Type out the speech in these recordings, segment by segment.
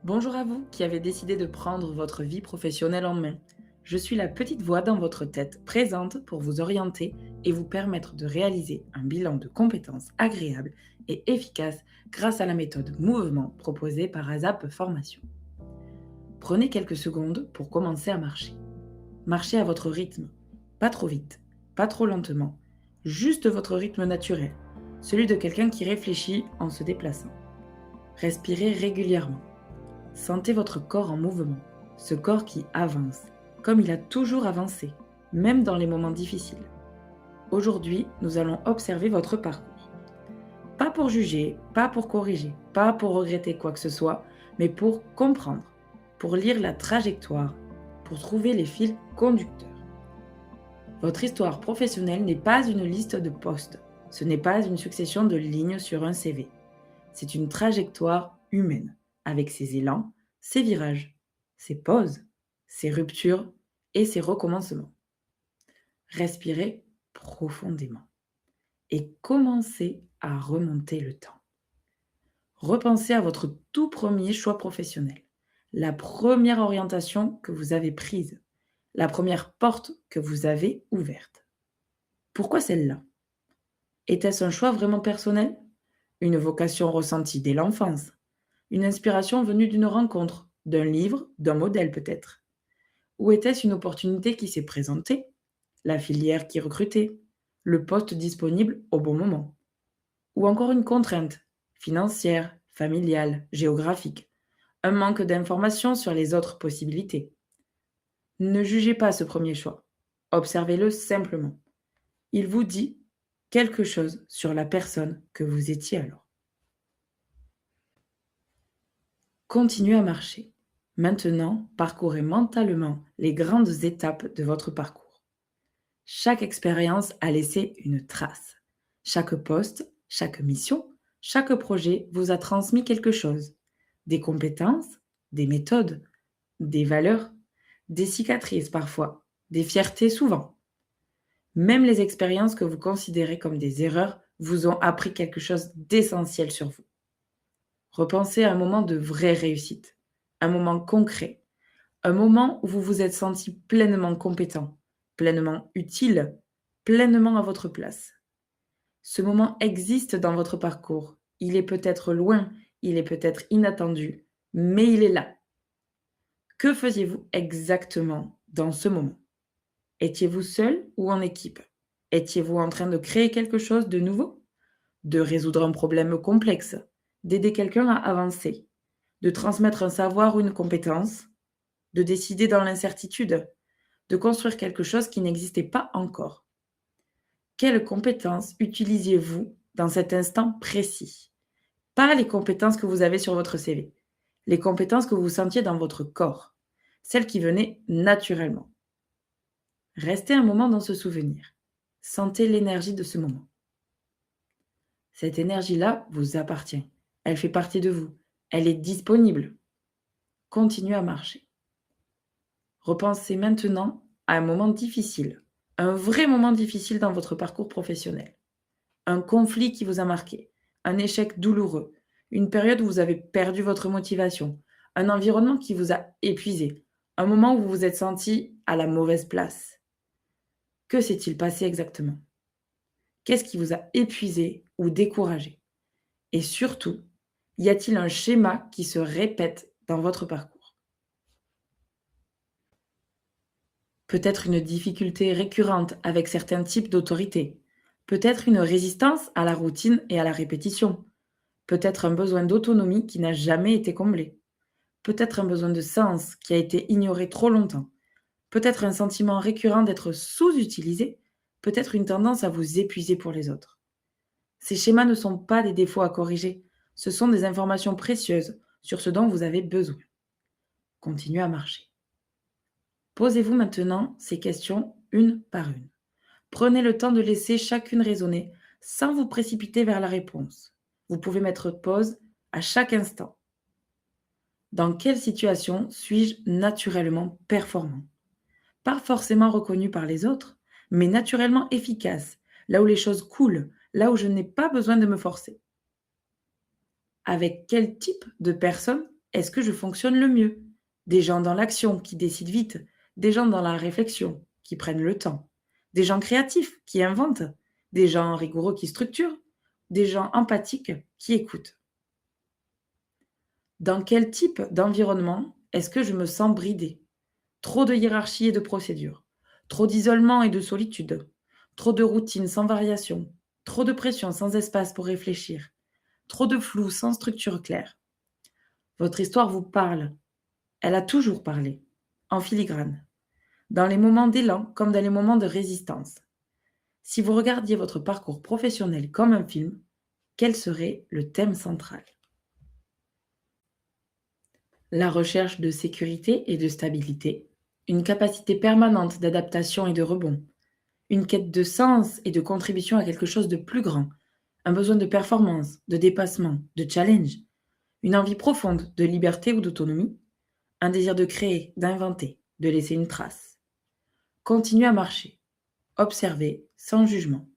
Bonjour à vous qui avez décidé de prendre votre vie professionnelle en main. Je suis la petite voix dans votre tête, présente pour vous orienter et vous permettre de réaliser un bilan de compétences agréable et efficace grâce à la méthode mouvement proposée par ASAP Formation. Prenez quelques secondes pour commencer à marcher. Marchez à votre rythme, pas trop vite, pas trop lentement, juste votre rythme naturel, celui de quelqu'un qui réfléchit en se déplaçant. Respirez régulièrement. Sentez votre corps en mouvement, ce corps qui avance, comme il a toujours avancé, même dans les moments difficiles. Aujourd'hui, nous allons observer votre parcours. Pas pour juger, pas pour corriger, pas pour regretter quoi que ce soit, mais pour comprendre, pour lire la trajectoire, pour trouver les fils conducteurs. Votre histoire professionnelle n'est pas une liste de postes, ce n'est pas une succession de lignes sur un CV. C'est une trajectoire humaine, avec ses élans, ses virages, ses pauses, ses ruptures et ses recommencements. Respirez profondément et commencez à remonter le temps. Repensez à votre tout premier choix professionnel, la première orientation que vous avez prise, la première porte que vous avez ouverte. Pourquoi celle-là? Était-ce un choix vraiment personnel? Une vocation ressentie dès l'enfance? Une inspiration venue d'une rencontre, d'un livre, d'un modèle peut-être? Ou était-ce une opportunité qui s'est présentée? La filière qui recrutait? Le poste disponible au bon moment? Ou encore une contrainte financière, familiale, géographique? Un manque d'informations sur les autres possibilités? Ne jugez pas ce premier choix. Observez-le simplement. Il vous dit quelque chose sur la personne que vous étiez alors. Continuez à marcher. Maintenant, parcourez mentalement les grandes étapes de votre parcours. Chaque expérience a laissé une trace. Chaque poste, chaque mission, chaque projet vous a transmis quelque chose. Des compétences, des méthodes, des valeurs, des cicatrices parfois, des fiertés souvent. Même les expériences que vous considérez comme des erreurs vous ont appris quelque chose d'essentiel sur vous. Repensez à un moment de vraie réussite, un moment concret, un moment où vous vous êtes senti pleinement compétent, pleinement utile, pleinement à votre place. Ce moment existe dans votre parcours. Il est peut-être loin, il est peut-être inattendu, mais il est là. Que faisiez-vous exactement dans ce moment? Étiez-vous seul ou en équipe? Étiez-vous en train de créer quelque chose de nouveau? De résoudre un problème complexe? D'aider quelqu'un à avancer? De transmettre un savoir ou une compétence? De décider dans l'incertitude? De construire quelque chose qui n'existait pas encore? Quelles compétences utilisiez-vous dans cet instant précis? Pas les compétences que vous avez sur votre CV, les compétences que vous sentiez dans votre corps, celles qui venaient naturellement. Restez un moment dans ce souvenir. Sentez l'énergie de ce moment. Cette énergie-là vous appartient. Elle fait partie de vous. Elle est disponible. Continuez à marcher. Repensez maintenant à un moment difficile, un vrai moment difficile dans votre parcours professionnel. Un conflit qui vous a marqué, un échec douloureux, une période où vous avez perdu votre motivation, un environnement qui vous a épuisé, un moment où vous vous êtes senti à la mauvaise place. Que s'est-il passé exactement? Qu'est-ce qui vous a épuisé ou découragé? Et surtout, y a-t-il un schéma qui se répète dans votre parcours? Peut-être une difficulté récurrente avec certains types d'autorité, peut-être une résistance à la routine et à la répétition, peut-être un besoin d'autonomie qui n'a jamais été comblé, peut-être un besoin de sens qui a été ignoré trop longtemps, peut-être un sentiment récurrent d'être sous-utilisé, peut-être une tendance à vous épuiser pour les autres. Ces schémas ne sont pas des défauts à corriger, ce sont des informations précieuses sur ce dont vous avez besoin. Continuez à marcher. Posez-vous maintenant ces questions une par une. Prenez le temps de laisser chacune résonner sans vous précipiter vers la réponse. Vous pouvez mettre pause à chaque instant. Dans quelle situation suis-je naturellement performant? Pas forcément reconnu par les autres, mais naturellement efficace, là où les choses coulent, là où je n'ai pas besoin de me forcer. Avec quel type de personne est-ce que je fonctionne le mieux? Des gens dans l'action qui décident vite, des gens dans la réflexion qui prennent le temps, des gens créatifs qui inventent, des gens rigoureux qui structurent, des gens empathiques qui écoutent. Dans quel type d'environnement est-ce que je me sens bridée? Trop de hiérarchie et de procédures, trop d'isolement et de solitude, trop de routine sans variation, trop de pression sans espace pour réfléchir, trop de flou sans structure claire. Votre histoire vous parle. Elle a toujours parlé, en filigrane, dans les moments d'élan comme dans les moments de résistance. Si vous regardiez votre parcours professionnel comme un film, quel serait le thème central? La recherche de sécurité et de stabilité, une capacité permanente d'adaptation et de rebond, une quête de sens et de contribution à quelque chose de plus grand, un besoin de performance, de dépassement, de challenge, une envie profonde de liberté ou d'autonomie, un désir de créer, d'inventer, de laisser une trace. Continuez à marcher, observez sans jugement.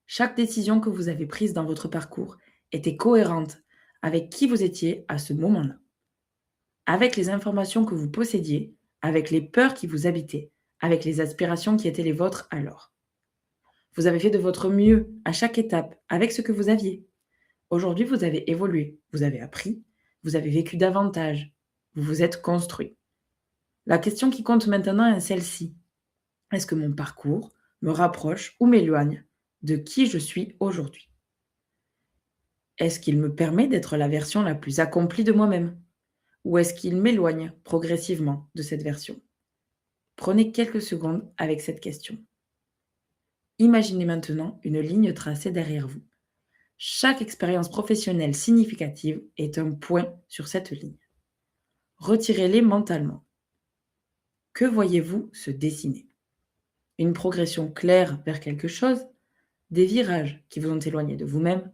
Chaque décision que vous avez prise dans votre parcours était cohérente avec qui vous étiez à ce moment-là, avec les informations que vous possédiez, avec les peurs qui vous habitaient, avec les aspirations qui étaient les vôtres alors. Vous avez fait de votre mieux à chaque étape avec ce que vous aviez. Aujourd'hui, vous avez évolué, vous avez appris, vous avez vécu davantage, vous vous êtes construit. La question qui compte maintenant est celle-ci. Est-ce que mon parcours me rapproche ou m'éloigne de qui je suis aujourd'hui? Est-ce qu'il me permet d'être la version la plus accomplie de moi-même? Ou est-ce qu'il m'éloigne progressivement de cette version? Prenez quelques secondes avec cette question. Imaginez maintenant une ligne tracée derrière vous. Chaque expérience professionnelle significative est un point sur cette ligne. Retirez-les mentalement. Que voyez-vous se dessiner? Une progression claire vers quelque chose, des virages qui vous ont éloigné de vous-même,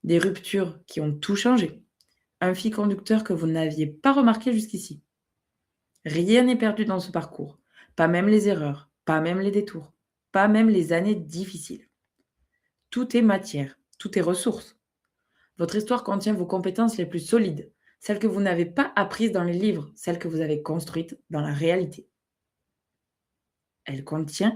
des ruptures qui ont tout changé, un fil conducteur que vous n'aviez pas remarqué jusqu'ici. Rien n'est perdu dans ce parcours, pas même les erreurs, pas même les détours, pas même les années difficiles. Tout est matière, tout est ressource. Votre histoire contient vos compétences les plus solides, celles que vous n'avez pas apprises dans les livres, celles que vous avez construites dans la réalité. Elle contient